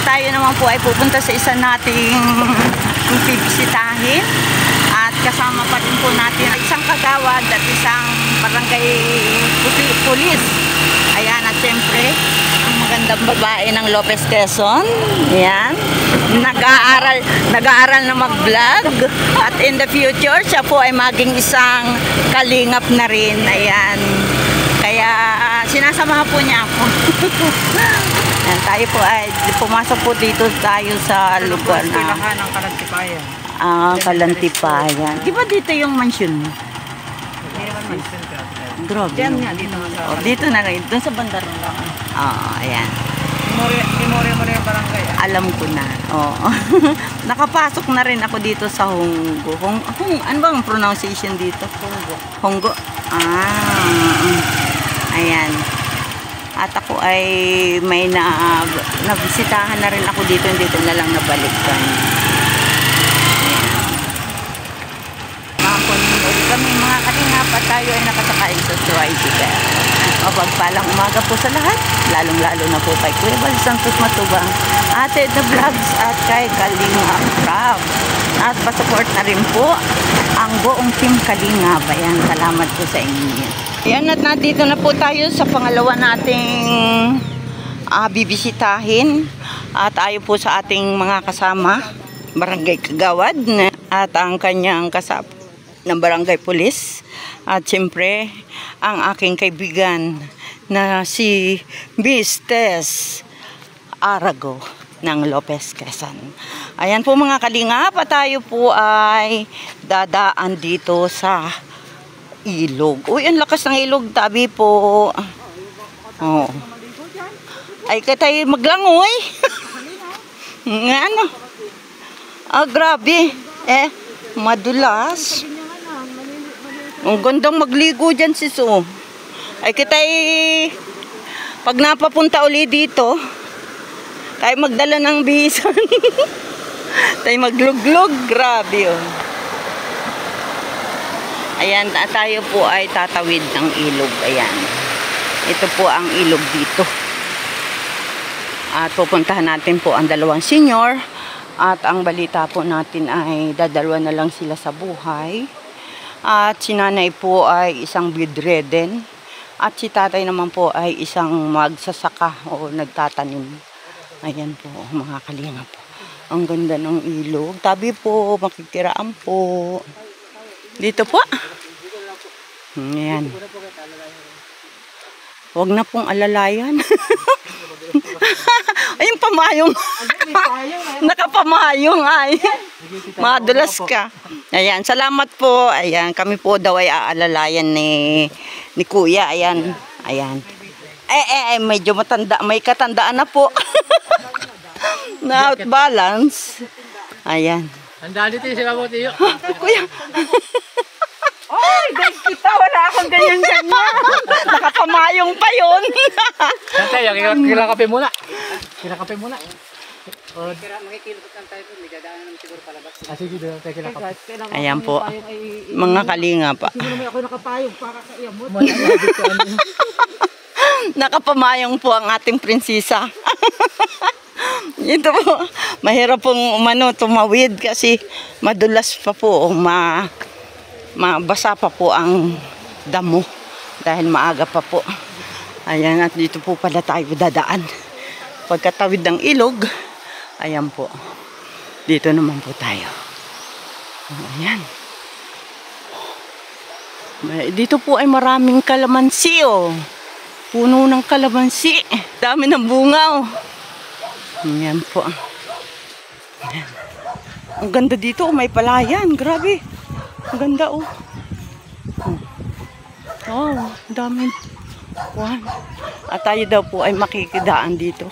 tayo naman po ay pupunta sa isa nating bibisitahin. At kasama pa rin po natin isang kagawad at isang barangay pulis. Ayan, at syempre, ang magandang babae ng Lopez Quezon. Ayan. Nag-aaral na mag-vlog. At in the future, siya po ay maging isang kalingap na rin. Ayan. Kaya sinasamahan po niya ako. Ayan, tayo po ay pumasok po dito tayo sa lugar na ng Kalantipayan. Kalantipayan. Di ba dito yung mansion mo? Grabe. Diyan nga, dito nga sa... Dito na rin. Doon sa bandar lang. Ayan. Memorya mo na yung barangay. Alam ko na. Nakapasok na rin ako dito sa Honggo. Ano bang pronunciation dito? Honggo. Ayan. At ako ay may nabisitahan na rin ako dito. Dito na lang nabalikan. Kami mga kalingap at tayo ay nakasakay sa tricycle. Mapagpalang umaga po sa lahat, lalong-lalo na po kay Kuya Bal Santos Matubang, Ate The Vlogs at kay Kalingap Crab. At pasupport na rin po ang buong team Kalingap. Ayan, salamat po sa inyo. Ayan, at nandito na po tayo sa pangalawa nating bibisitahin. At ayo po sa ating mga kasama, Barangay Kagawad at ang kanyang kasama ng barangay pulis at siyempre ang aking kaibigan na si Miss Tess Arago ng Lopez Quezon. Ayan po mga kalingap, at tayo po ay dadaan dito sa ilog. Uy, ang lakas ng ilog, tabi po. Ay katay maglangoy. Ano? Grabe. Madulas. Ang gandang magligo dyan sis. Ay kita'y pag napapunta uli dito, tayo magdala ng bisan. Tayo magluglog. Grabe Ayan, tayo po ay tatawid ng ilog. Ayan. Ito po ang ilog dito. At pupuntahan natin po ang dalawang senior. At ang balita po natin ay dadalwa na lang sila sa buhay. At si nanay po ay isang bedridden. At si tatay naman po ay isang magsasaka o nagtatanim. Ayan po mga kalingap. Ang ganda ng ilog. Tabi po, makikiraan po. Dito po. Ayan. Huwag na pong alalayan. Ay, yung pamayong. Nakapamayong ay. Madulas ka. Ayan, salamat po. Ayan, kami po daw ay aalalayan ni Kuya. Ayan. Ayan. Medyo matanda. May katandaan na po. Na out balance. Ayan. Handa dito si Mamo Tiyo. Kuya. Oy, guys, kita wala akong ganyan-ganyan. Nakapamayong pa yun. Tayo, kilakape muna. Kilakape muna. Makikilapot lang tayo po. May dadaan naman siguro palabas. Sige, tayo kilakape. Ayan po. Mga kalinga pa. Siguro may ako nakapayong para sa iyamot. Nakapamayong po ang ating prinsesa. Ito po. Mahirap pong tumawid kasi madulas pa po. Mabasa pa po ang damo dahil maaga pa po. Ayan, at dito po pala tayo dadaan. Pagkatawid ng ilog, ayan po. Dito naman po tayo. Ayan. Dito po ay maraming kalamansi Puno ng kalamansi. Dami ng bunga Ayan po. Ayan. Ang ganda dito, may palayan. Grabe. Ang ganda dami. At tayo daw po ay makikidaan dito.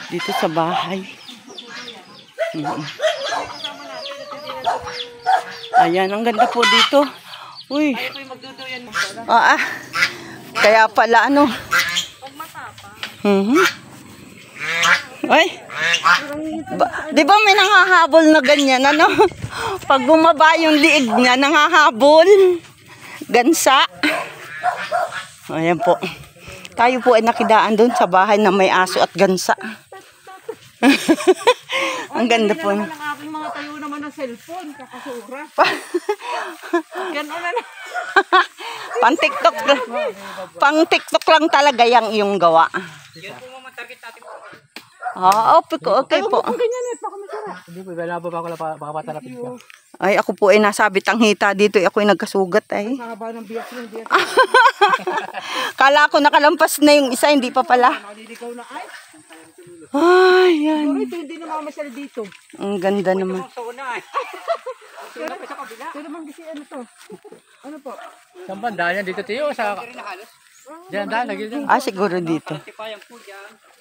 Dito sa bahay. Ayan, ang ganda po dito. Uy. Kaya pala Ay. Di ba may nangahabol na ganyan, Pag bumaba yung liig niya, nangahabol. Gansa. Ayan po. Tayo po ay nakidaan doon sa bahay na may aso at gansa. Ang ganda po. Ang aking mga tayo naman ng cellphone, kakasura. Gano'n na. Pang TikTok lang talaga yung gawa. Yan po mga target natin po. Okay po. Ganyan eh, baka masara. Hindi po, labo pa ako baka patarapin ka. Ay, ako po ay nasabit ang hita dito. Ako ay nagkasugat ay. Haba ng biyak ng biyak. Kala ko nakalampas na yung isa, hindi pa pala. Maliligaw na ay. Ay, yan. Pero ito hindi na mamasyal dito. Ang ganda naman. Sa una eh. Ito naman kasi ano to. Ano po? Saan banda yan? Dito tayo sa... Diyan, lagi dyan. Ah, siguro dito.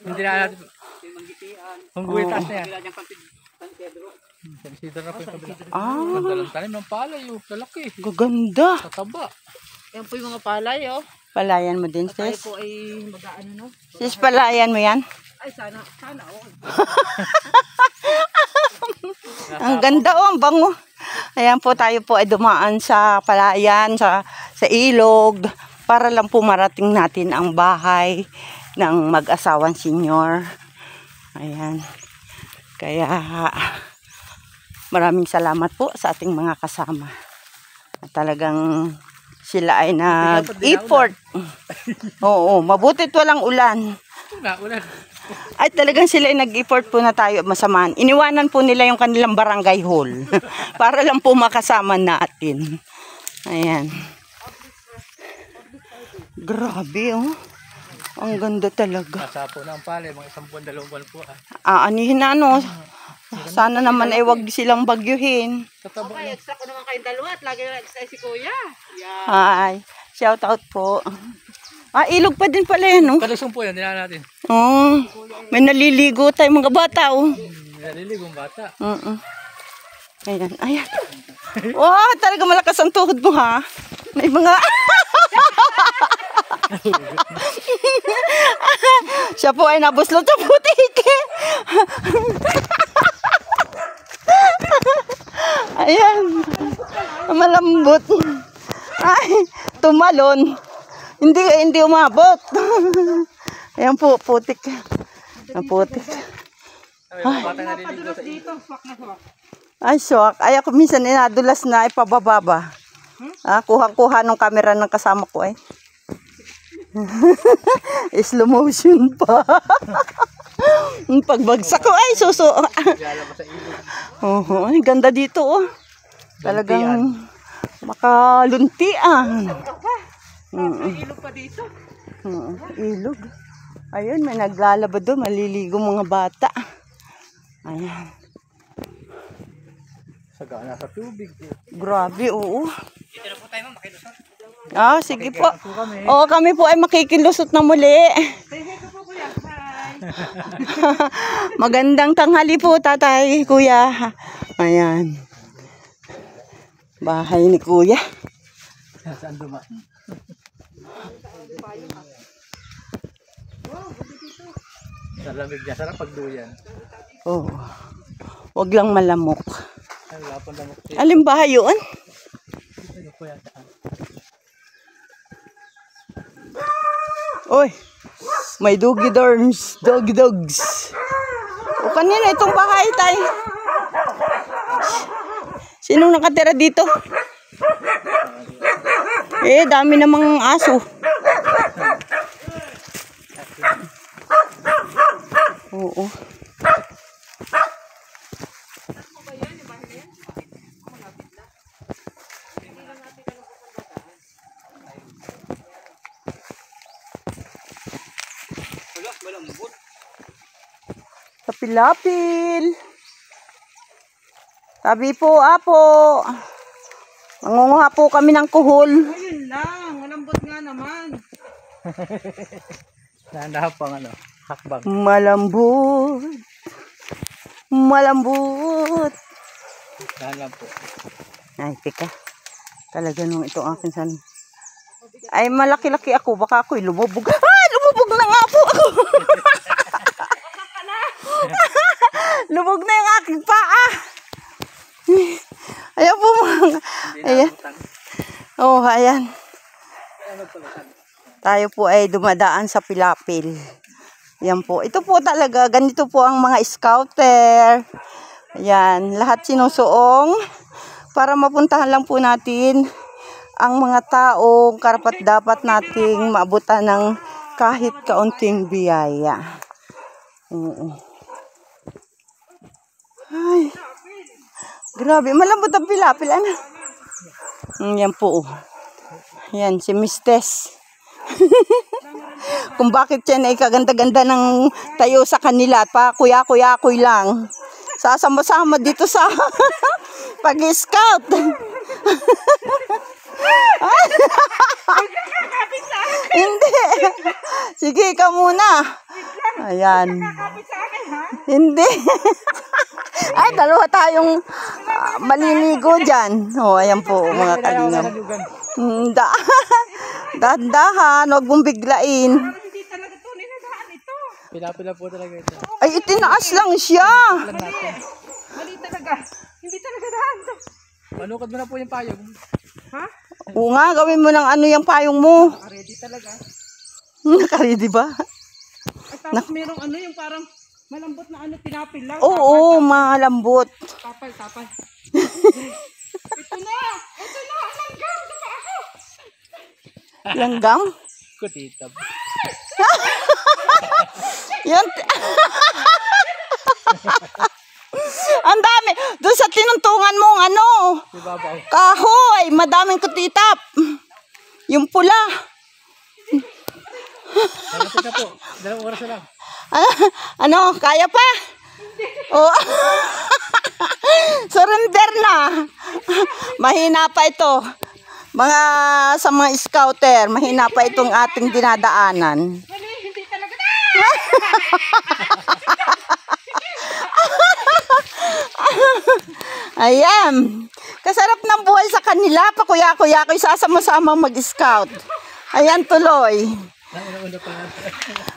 Hindi na natin. Kung buwitas na yan. San Isidro na po yung kabila. Ganda lang tanim ng palay. Lalaki. Gaganda. Sa taba. Yan po yung mga palay oh. Palayan mo din, Tayo sis. po ay mag-ano no. Sis, palayan mo yan. Ay sana okay. Ang ganda ang bango. Ayan po, tayo po ay dumaan sa palayan, sa ilog, para lang po marating natin ang bahay ng mag-asawang senyor. Ayan. Kaya maraming salamat po sa ating mga kasama. At talagang sila ay nag-effort. Oo, mabutit walang ulan. Ulan. Ay talagang sila ay nag-effort po na tayo masamaan. Iniwanan po nila yung kanilang barangay hall para lang po makasama natin. Ayan. Grabe oh. Ang ganda talaga. Nasa po na ang palay. Mga 1 buwan, 2 buwan po. Anihin na ano. Sana naman ay wag silang bagyuhin. Sa taba Okay, extra ko naman kayong dalawa at lagi na extra si Kuya. Yeah. Hi. Shout out po. Ilog pa din pala yan oh. Kalusong po yan. Nila natin. Oh, may naliligo tayo mga bata oh. Naliligong bata. Ayan, ayan. Wow, talaga malakas ang tuhod mo ha. May mga... Siya po ay nabuslot sa putik. Ayan. Malambot. Ay, tumalon. Hindi umabot. Ayan po, putik. Putik. Padulas dito, swak na swak. Ay, shock. Ay, ako minsan inadulas na ipababa. Kuha-kuha ng camera ng kasama ko eh. Slow motion pa. Ang pagbagsak ko ay suso. Ay, ganda dito oh. Talagang makaluntian. May ilog pa dito. Ilog. Ayun, may naglalaba doon. Maliligo mga bata. Ayan. Sagana sa tubig. Grabe, oo. Dito na po tayo makilusot. Sige po. Oo, kami po ay makikilusot na muli. Magandang tanghali po, tatay, kuya. Ayan. Bahay ni kuya. Saan dumaan? Sa lamig niya. Sarap pagduyan. Oo. Wag lang malamok. Ay, wala pong lamok. Alin bahay yun? Ano po yata? Oy, may doggy dorms, doggy dogs. O kanina itong bahay tay. Sinong nakatira dito? Dami namang aso. Oo. Kapilapil. Sabi po, apo. Mangunguha po kami ng kuhol. Ayun lang, malambot nga naman. Nahandahan pang hakbang. Malambot. Malambot. Dahan lang po. Ay, teka. Talaga nung ito akin san. Ay, malaki-laki ako. Baka ako'y lumubog. Lumubog na nga po ako. Lumog na yung aking paa. Ayan po mga. Ayan. Ayan. Tayo po ay dumadaan sa Pilapil. Yan po. Ito po talaga, ganito po ang mga scouter. Yan, lahat sinusuong para mapuntahan lang po natin ang mga taong karapat dapat nating maabutan ng kahit kaunting biyaya. Oo. Ay, grabe, malambot ang pilapil, ano? Yan po. Yan, si Mistes. Kung bakit yan ay kaganda-ganda ng tayo sa kanila at pa kuya-kuya-kuy lang. Sasama-sama dito sa pag-scout. Hindi. Sige, ikaw muna. Ayan. Hindi. Ay, dalawa tayong maliligo dyan. O, ayan po, mga kalingap. Dahan-dahan, huwag mong biglain. Hindi talaga to, ninadaan ito. Pila-pila po talaga ito. Ay, itinaas lang siya. Mali talaga. Hindi talaga daan to. Manukad mo na po yung payong. Ha? Oo nga, gawin mo ng ano yung payong mo. Ready talaga. Nakaready ba? At tapos merong ano yung parang malambot na ano, tinapil lang. Oo, malambot. Tapal, tapal. Ito na! Ito na! Langgam! Ito pa ako! Langgam? Kutitab. Yan. Ang dami. Doon sa tinuntungan mong ano, Ibabaw. kahoy, madaming kutitap. Yung pula. Malapit na po. 2 oras na lang. Ano, kaya pa? Oh. Surrender na. Mahina pa ito. Sa mga scouter, mahina pa itong ating dinadaanan. Mali, hindi talaga daan! Ayan. Kasarap ng buhay sa kanila. Pakuya-kuya ko sasama-sama mag-scout. Ayan tuloy.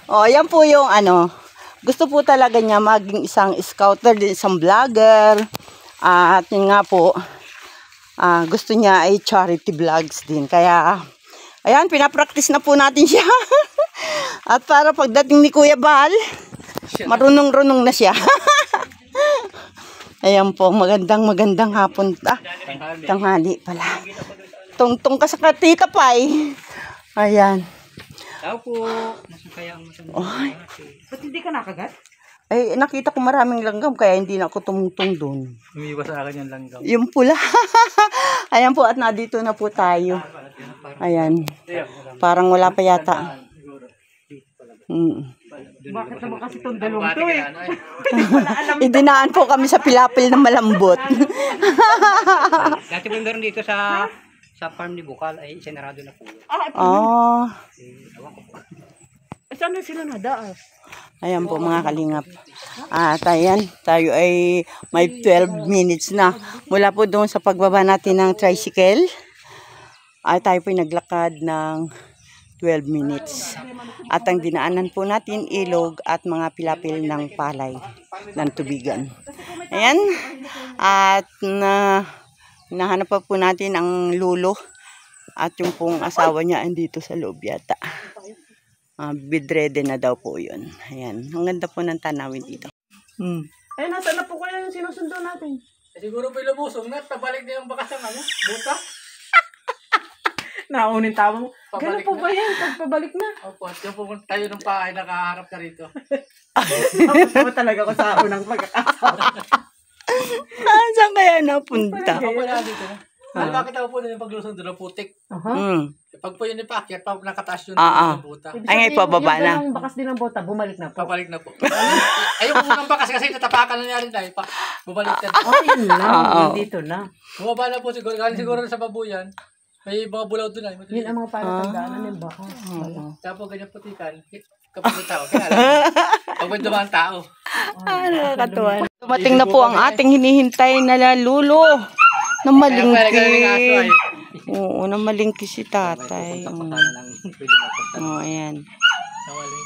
O, ayan po yung ano. Gusto po talaga niya maging isang scouter, din isang vlogger. At yun nga po, gusto niya ay charity vlogs din. Kaya, ayan, pinapractice na po natin siya. At para pagdating ni Kuya Bal, marunong-runong na siya. Ayan po, magandang hapon. Tanghali pala. Tungtong ka sa Tita Pai. Ayan. Tao po. Nasaan kaya ang masama? Ba't hindi ka nakagat? Ay, nakita ko maraming langgam, kaya hindi na ako tumutong doon. Umiiwas sa akin yung langgam. Yung pula. Ayan po, at nandito na po tayo. Ayan. Parang wala pa yata. Bakit naman kasi itong dalawang to eh? Idinaan po kami sa pilapil na malambot. Dati po meron dito sa farm ni Bukal ay senarado na po. Oh. Saan na sila nadaas? Ayan po mga kalingap. At ayan, tayo ay may 12 minutes na. Mula po doon sa pagbaba natin ng tricycle, ay tayo po naglakad ng 12 minutes. At ang dinaanan po natin, ilog at mga pilapil ng palay ng tubigan. Ayan. At nahanap pa po natin ang lulo. At yung pong asawa niya andito sa loob yata. Bedridden na daw po yun. Ayan. Ang ganda po ng tanawin dito. Ay, nasa na po kaya yung sinusundo natin? Siguro po lumusong na. Pabalik na yung bakas ng ano. Buta. Naunin tawang. Gano'n Pabalik po na. ba yan? Pagpabalik na. Opo. At yung pumunta tayo ng pahay nakaharap na rito. Tapos naman talaga ko sa unang pagkakasama. Saan kaya napunta? Ako po na dito na. Ano bakit ako po na yung paglusong doon ng putik? Pag po yun ipakyat, pag nakataas yun ng buta. Ay, pababa na. Yung bakas din ng bota, bumalik na po. Pabalik na po. Ayun po ng bakas kasi natapakan na niya rin tayo. Bumalik na. Oh, yun lang. Dito na. Bumaba na po siguro. Galing siguro sa babuyan. May mga bulaw doon ay. Yun ang mga palatandaanan ng bakas. Tapos ganyan putikan. Kapag yung tao. Kaya alam. Pag may dumaan tao. Nakakatuwa. Dumating na po ang ating hinihintay na lalulo. Na malingki. Oo, na malingki si tatay. Ayan.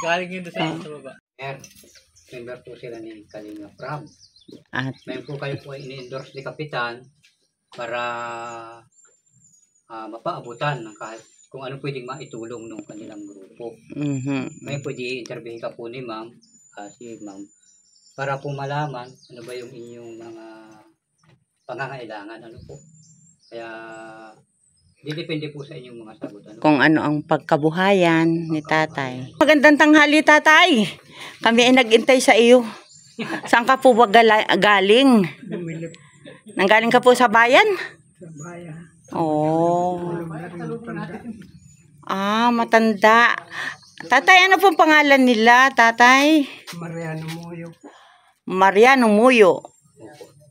Galing yun doon sa baba. Member po sila ni Kalinga Prab. At Ngayon po kayo po ay ini-endorse ni Kapitan para mapaabutan ng kahit kung ano pwedeng maitulong ng kanilang grupo. Mhm. May pwede interview ka po ni ma'am, si ma'am, para po malaman ano ba yung inyong mga pangangailangan, ano po. Kaya, depende po sa inyong mga sagot. Ano? Kung ano ang pagkabuhayan ni tatay. Magandang tanghali, tatay. Kami ay nag-intay sa iyo. Saan ka po ba galing? Nanggaling ka po sa bayan? Sa bayan. Oh. Wala rin matanda. Ah, matanda. Tatay, ano pong pangalan nila, tatay? Mariano Moyo. Mariano Muyo.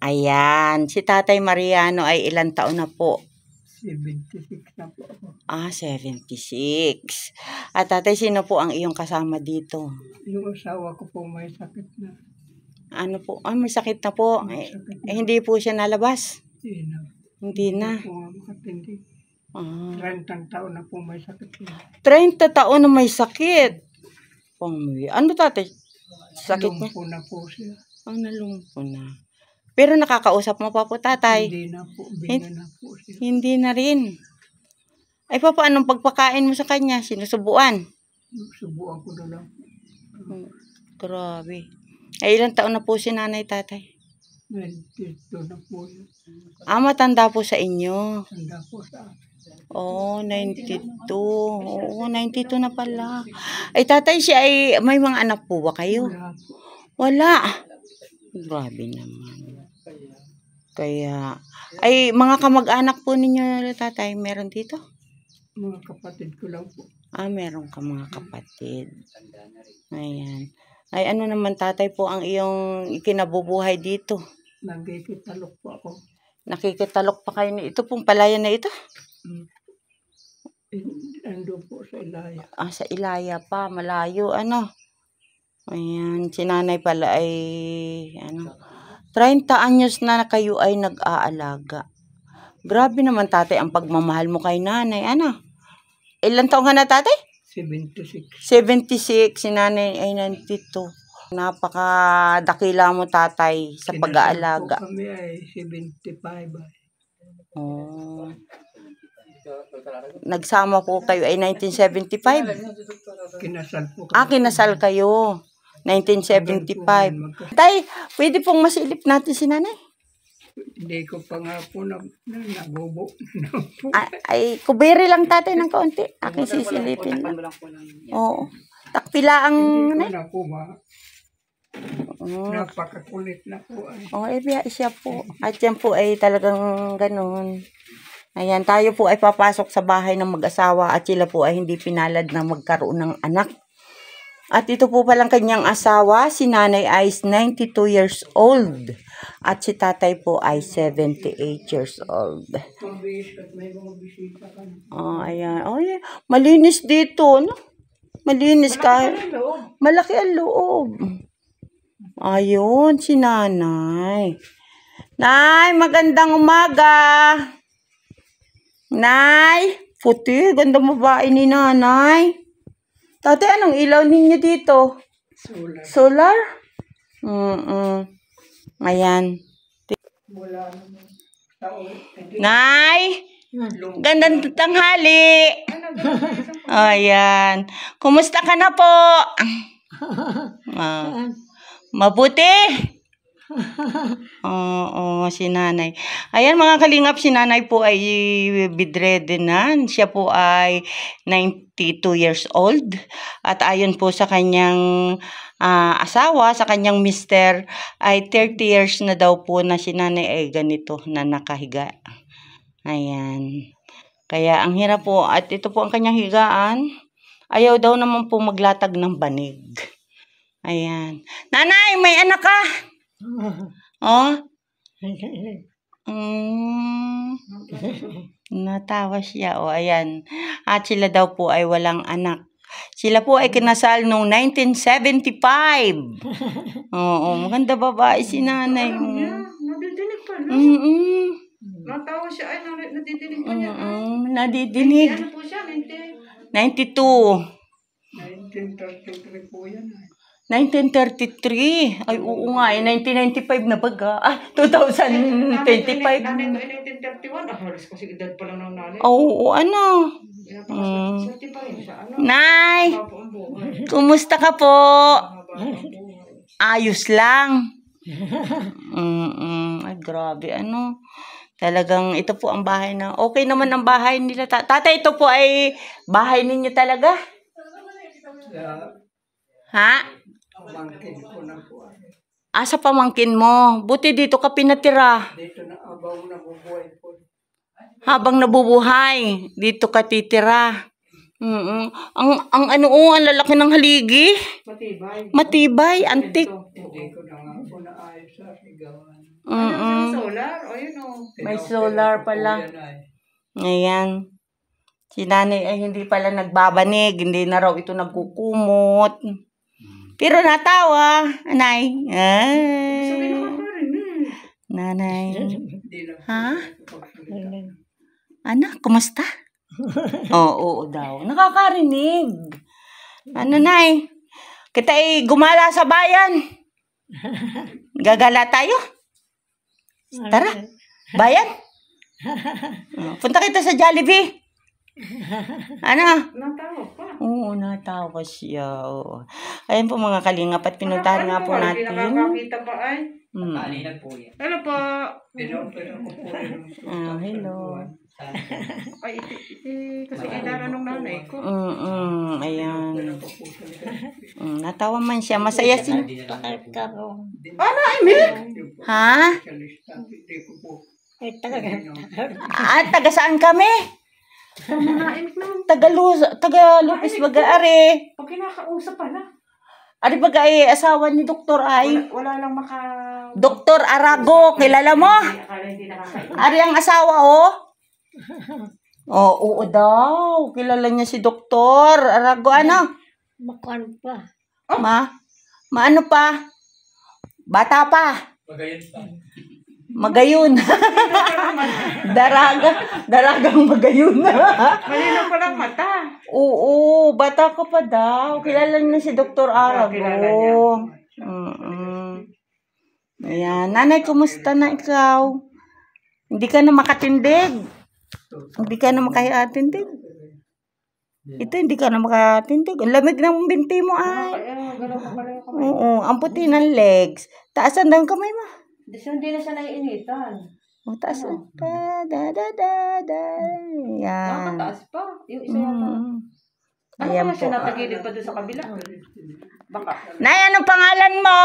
Ayan, si Tatay Mariano ay ilang taon na po? 76 na po ako. Ah, 76. At tatay, sino po ang iyong kasama dito? Yung asawa ko po may sakit na. Ano po? Ah, may sakit na po. May sakit na. Hindi po siya nalabas. Hindi na. Hindi na. Hindi po makatindi. Ah, 30 taon na po may sakit na. 30 taon na may sakit. Ano tatay? Sakit niya? Lumpo na po siya. Ang nalumpo na. Pero nakakausap mo pa po, tatay? Hindi na po. Binga na po siya. Hindi na rin. Ay, paano pagpakain mo sa kanya? Sinusubuan? Subuan ko na lang. Grabe. Ay, ilang taon na po si nanay, tatay? 92 na po yun. Ah, matanda po sa inyo. Tanda po sa akin. Oh, 92. Oo, 92 na pala. Ay, tatay, siya ay, may mga anak po ba kayo? Wala po. Wala. Grabe naman. Kaya, ay, mga kamag-anak po ninyo, tatay, meron dito? Mga kapatid ko lang po. Ah, meron ka mga kapatid. Ayan. Ay, ano naman, tatay po ang iyong ikinabubuhay dito? Nagkikitalok po ako. Nakikitalok pa kayo ni ito pong palayan na ito? Ando po sa Ilaya. Ah, sa Ilaya pa, malayo, ano? Ayan, si nanay pala ay, ano, 30 anyos na kayo ay nag-aalaga. Grabe naman, tatay, ang pagmamahal mo kay nanay, ano? Ilan taong ka na, tatay? 76. 76, si nanay ay 92. Napakadakila mo, tatay, sa Kinasal pag-aalaga. po kami ay 75 ay. Oh. Nagsama po kayo ay 1975. Kinasal po kami. Ah, kinasal kayo. 1975. Tay, pwede pong masilip natin si nanay? Hindi ko pa nga po nagubo. Ay, kubiri lang tatay ng kaunti. Aking sisilipin lang. Oo. Takpila ang Hindi ko nanay. na po Oo. napakakulit na po ay. Oh, biya siya po. At yan po ay talagang ganun. Ayan, tayo po ay papasok sa bahay ng mag-asawa at sila po ay hindi pinalad na magkaroon ng anak. At ito po palang kanyang asawa, si nanay ay 92 years old. At si tatay po ay 78 years old. Mabilis at may mga bisita ka. Oh, ayan. Oh, yeah. Malinis dito, no? Malinis ka. Malaki ang loob. Ayun, si nanay. Nay, magandang umaga. Nay, puti, gandang babae ni nanay. Tatay, anong ilaw ninyo dito? Solar. Solar? Ayan. Wala naman. Tao. Hindi. Nay, gandang tanghali. Ayan. Kumusta ka na po? Ah, mabuti. Oo, si nanay. Ayan mga kalingap, si nanay po ay bedridden na. Siya po ay 92 years old. At ayon po sa kanyang asawa, sa kanyang mister, ay 30 years na daw po na si nanay ay ganito na nakahiga. Ayan. Kaya ang hirap po. At ito po ang kanyang higaan. Ayaw daw naman po maglatag ng banig. Ayan. Nanay, may anak ka? Oh? Natawa siya. O, ayan. At sila daw po ay walang anak. Sila po ay kinasal noong 1975. Oo, maganda babae si nanay mo. Nadidinig pa na. Natawa siya ay nadidinig pa niya. Nadidinig. Ano po siya? 92. 1933 po yan ay. 1933. Ay, oo nga. 1995 na baga. 2025. Nanay ko ay 1931. Halos kasi edad pa lang ng nanay. Oo, ano? Swerte pa rin siya. Ano? Nay, Papo ang buhay. kumusta ka po? Mahaba ang buhay. Ayos lang. Ay, grabe. Talagang ito po ang bahay na. Okay naman ang bahay nila. Tatay, ito po ay bahay ninyo talaga? Ha? Sa pamangkin mo. Buti dito ka pinatira. Dito na abang nabubuhay po. Habang nabubuhay, dito ka titira. Ang ang lalaki ng haligi. Matibay. Matibay, antik. Hindi ko na nga po naayos sa sigawan. Solar? O yun o. May solar pala. Yan ay. Ayan. Si nanay ay hindi pala nagbabanig. Hindi na raw ito nagkukumot. Pero natawa. Anay. Sabi na ka rin eh. Nanay. Hindi na Ha? Anak, kumusta? Oo daw. Nakakarinig. Nay? Kita ay gumala sa bayan. Gagala tayo? Tara. Bayan? Punta kita sa Jollibee. Natawa pa. Oo, natawa siya. Oo. Ayan po mga kalingap at pinuntahan nga po Hindi natin. nakakakita pa ay. Kanina po yan. Hello po. pinopera ko po rin. Hello. Ay, kasi idara nung nanay ko. Ayan. Natawa man siya. Masaya si... Ha? Hindi ko po. Taga saan kami? Naimik naman. Taga Lupis Baga-ari. Pag kinakausap pa na. Ari baga ay asawa ni Dr. Ay. Wala lang maka... Dr. Arago, kilala mo? Akala hindi nakakain. Ari ang asawa, oh. Oo daw. Kilala niya si Dr. Arago, ano? Makuan pa. Maano pa? Bata pa. Magayon pa. Magayon. Daragang magayon. Malinaw pa lang mata. Oo, bata ka pa daw. Kilala niya si Dr. Arago. Kilala niya. Ayan. Nanay, kumusta na ikaw? Hindi ka na makatindig. Hindi ka na makatindig. Ito, hindi ka na makatindig. Ang lamig ng binti mo ay. Galaw pa pala yung kamay. Oo, ang puti ng legs. Taasan daw ang kamay mo. Hindi na siya naiinitan. Taasan pa. Da. Yan. Nakataas pa. Yung isa yata. Ano Ayan kaya siya po. natagilid pa doon sa kabila? Baka. Nay, anong pangalan mo?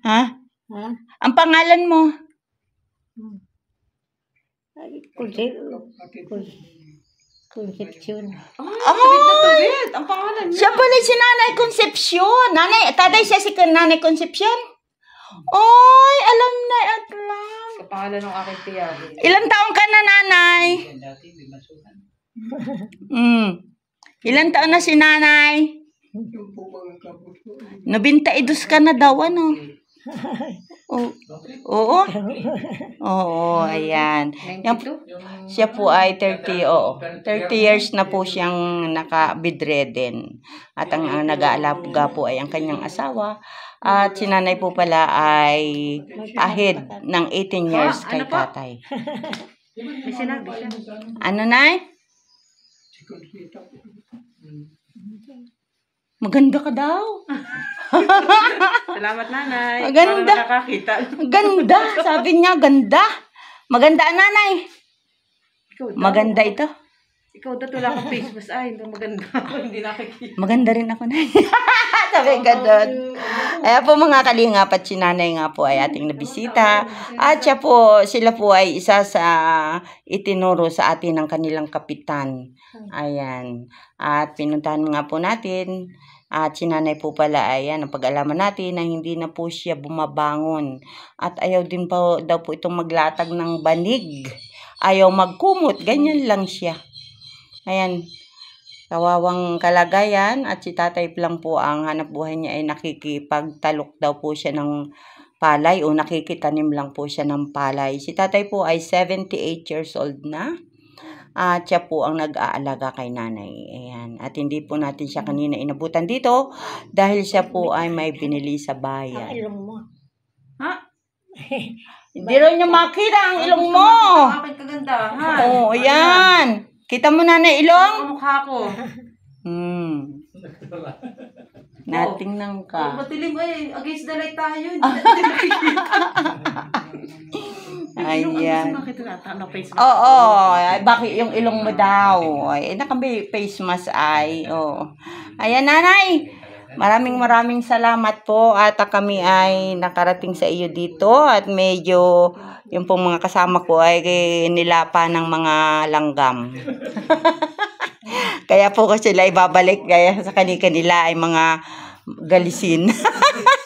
Ha? Ang pangalan mo? Concepcion. Tubig. Ang pangalan niya. Siya pala si Nanay Concepcion. Tatay siya si Nanay Concepcion. Oy, alam na at lang. Sa pangalan ng aking tiyari. Ilang taon ka na, Nanay? Dati may masukan. Ilang taon na si Nanay? Yung po mga kapuso. 92 ka na daw, ano? Oo. Oo, ayan. 92? Siya po ay 30, oo. 30 years na po siyang naka-bedridden. At ang nag-aalaga po ay ang kanyang asawa. At si nanay po pala ay ahead ng 18 years kay tatay. May sinabi siya. Ano, Nay? Si Conchita po. Maganda ka daw. Salamat, nanay. Maganda. Para nakakakita. Ganda. Sabi niya, ganda. Maganda ang nanay. Ikaw daw. Maganda ito. Ikaw daw wala kang face mask. Ay, hindi maganda ako. Hindi nakikita. Maganda rin ako, Nay. Sabi ka doon. Ayan po mga kalingap at si nanay nga po ay ating nabisita. At sila po ay isa sa itinuro sa atin ng kanilang kapitan. Ayan. At pinuntahan nga po natin. At si nanay po pala ay ang pag-alaman natin na hindi na po siya bumabangon. At ayaw din po daw po itong maglatag ng banig. Ayaw magkumot. Ganyan lang siya. Ayan. Kawawang kalagayan at si tatay lang po ang hanap buhay niya ay nakikipagtalok daw po siya ng palay o nakikitanim lang po siya ng palay. Si tatay po ay 78 years old na at siya po ang nag-aalaga kay nanay. Ayan. At hindi po natin siya kanina inabutan dito dahil siya po ay may binili sa bayan. Ilong mo. Ha? Hindi rin niya makita ang ilong mo. Ang aking kagandahan. Oo, ayan. Kita mo na ilong? Ang mukha ko. Natingnan ka. Matilim eh. Against the light tayo. Ayan. Bakit na face mask? Oo, bakit yung ilong mo daw? Ay, naka-face mask ay. Oo. Ayan, nanay. Maraming salamat po at kami ay nakarating sa iyo dito at medyo yung pong mga kasama ko ay nilapa ng mga langgam. Kaya po ko sila ibabalik kaya sa kanila ay mga galisin.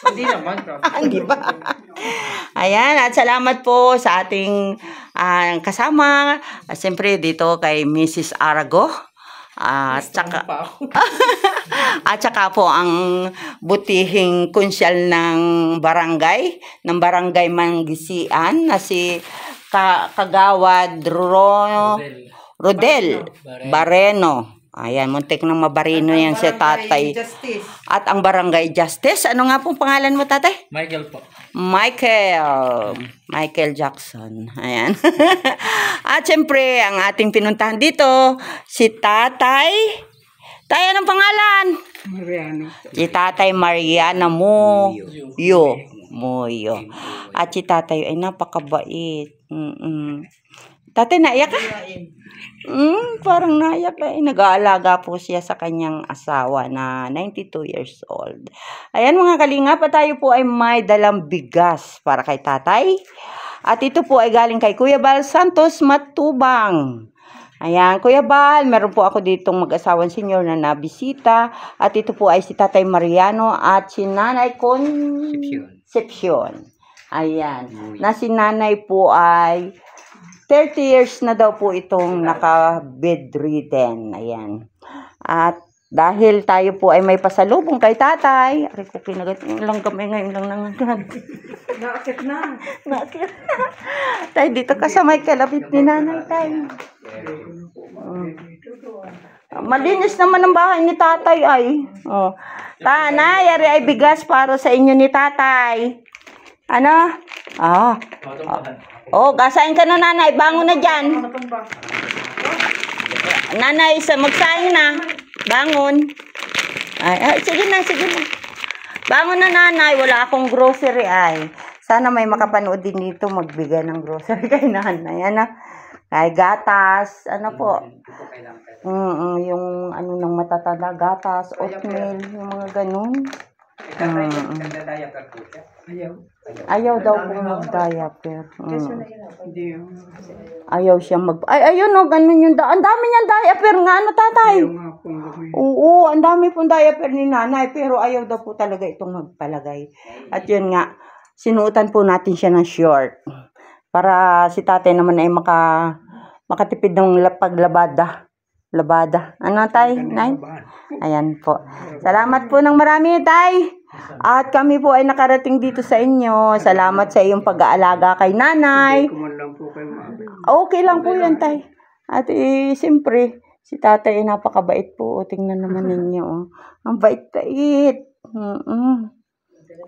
Hindi naman. Hindi ba? Ayan, at salamat po sa ating kasama. Siyempre dito kay Mrs. Arago. At saka po ang butihing kunsyal ng barangay Manggisian na si Kagawad Rodel Bareno. Ayan, muntik nang mabarino yan si tatay. At ang barangay Justice. Ano nga pong pangalan mo, tatay? Michael po. Michael Jackson. Ayan. At syempre, ang ating pinuntahan dito, si tatay. Tay, anong pangalan? Mariano. Si tatay Mariana Muyo. At si tatay ay napakabait. Tatay, naiyak ka? Parang naiyak ka. Nag-aalaga po siya sa kanyang asawa na 92 years old. Ayan mga kalingap, at tayo po ay may dalang bigas para kay tatay. At ito po ay galing kay Kuya Bal Santos Matubang. Ayan, Kuya Bal, meron po ako ditong mag-asawang senyor na nabisita. At ito po ay si Tatay Mariano at si Nanay Concepcion. Ayan, na si Nanay po ay 30 years na daw po itong naka-bedridden. Ayan. At dahil tayo po ay may pasalubong kay tatay, ari ko kinagat lang kami ngayon lang nangangan. Naakit na. Tayo dito ka sa may kalapit ni nanay tayo. Malinis naman ang bahay ni tatay ay. Oh. Tanay, ari ay bigas para sa inyo ni tatay. Ano? Gasain ka na nanay. Bangon na dyan. Nanay, magsaing na. Bangon. Sige na. Bangon na nanay. Wala akong grocery ay. Sana may makapanood din dito magbigay ng grocery kay nanay. Kay gatas. Ano po? Yung ano ng matatanda. Gatas, oatmeal, yung mga ganun. Ayaw daw po mag-diaper. Ayaw siya ayun ganun yung ang dami niyang diaper nga, tatay? Oo, ang dami pong diaper ni nanay, pero ayaw daw po talaga itong magpalagay. At yun nga, sinuotan po natin siya ng short. Para si tatay naman ay makatipid ng paglabada. Ano, tay? Nay? Ayan po. Salamat po ng marami, tay. At kami po ay nakarating dito sa inyo. Salamat sa iyong pag-aalaga kay nanay. Okay lang po yan, tay. At siyempre, si tatay ay napakabait po. Tingnan naman ninyo. Ang bait-bait.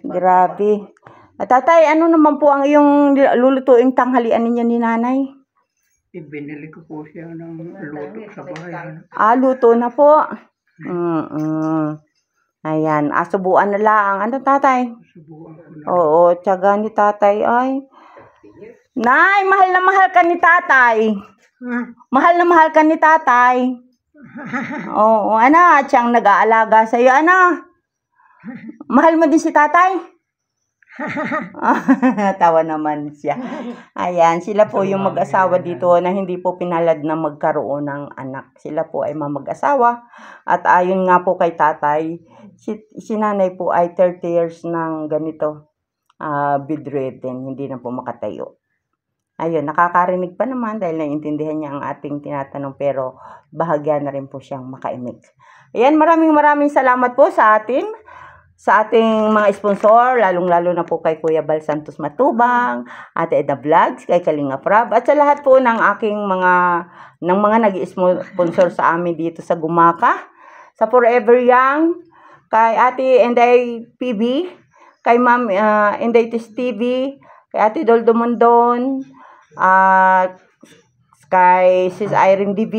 Grabe. At tatay, ano naman po ang iyong lulutuing tanghalian ninyo ni nanay? Ibinili ko po siya ng luto sa bahay. Luto na po. Ayan, subuan na lang. Ano, tatay? Subukan ko na. Oo, tiyaga ni tatay ay. Nay, mahal na mahal ka ni tatay. Mahal na mahal ka ni tatay. Oo, siyang nag-aalaga sa iyo, Mahal mo din si tatay? Tawa naman siya. Ayan, sila po yung mag-asawa dito na hindi po pinalad na magkaroon ng anak. Sila po ay mamag-asawa. At ayon nga po kay tatay, si nanay po ay 30 years ng ganito, bedridden, hindi na po makatayo. Ayun, nakakarinig pa naman dahil naiintindihan niya ang ating tinatanong, pero bahagya na rin po siyang makaimik. Ayan, maraming salamat po sa ating mga sponsor, lalong-lalo na po kay Kuya Bal Santos Matubang, Ate Eda Vlogs, kay Kalinga Prab, at sa lahat po ng aking mga nag-sponsor sa amin dito sa Gumaka, sa Forever Young, kay Ate Enday PB, kay Ma'am Enday TV, kay Ate Doldo Mondon, kay Sis Irene DB,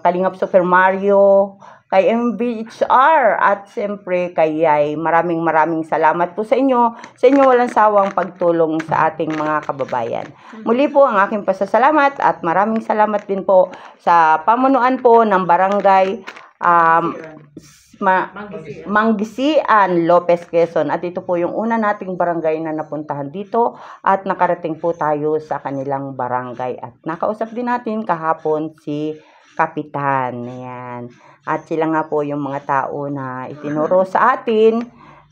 Kalingap Super Mario, kay MBHR, at siyempre kay Yay. Maraming salamat po sa inyo. Sa inyo walang sawang pagtulong sa ating mga kababayan. Muli po ang aking pasasalamat at maraming salamat din po sa pamunuan po ng barangay Manggisian, Lopez, Quezon. At ito po yung una nating barangay na napuntahan dito at nakarating po tayo sa kanilang barangay. At nakausap din natin kahapon si Kapitan. Ayan. At sila nga po yung mga tao na itinuro sa atin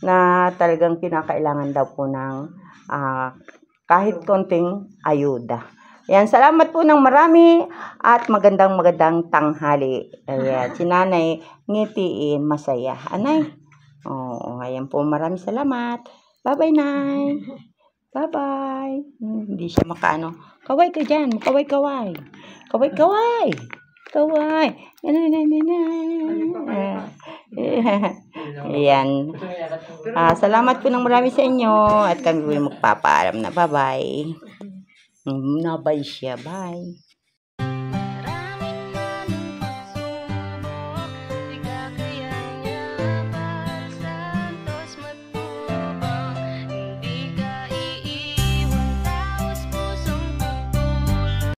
na talagang kinakailangan daw po ng kahit konting ayuda. Ayan, salamat po ng marami at magandang tanghali. Ayan, si Nanay ngitiin masaya. Anay? Oo, ayan po, maraming salamat. Bye-bye, Nay. Bye-bye. Hindi siya makaano. Kaway ka dyan. Kaway. Kaway. Ayan. Salamat po ng marami sa inyo at kami po magpapaalam na. Bye-bye. Nabay siya. Bye.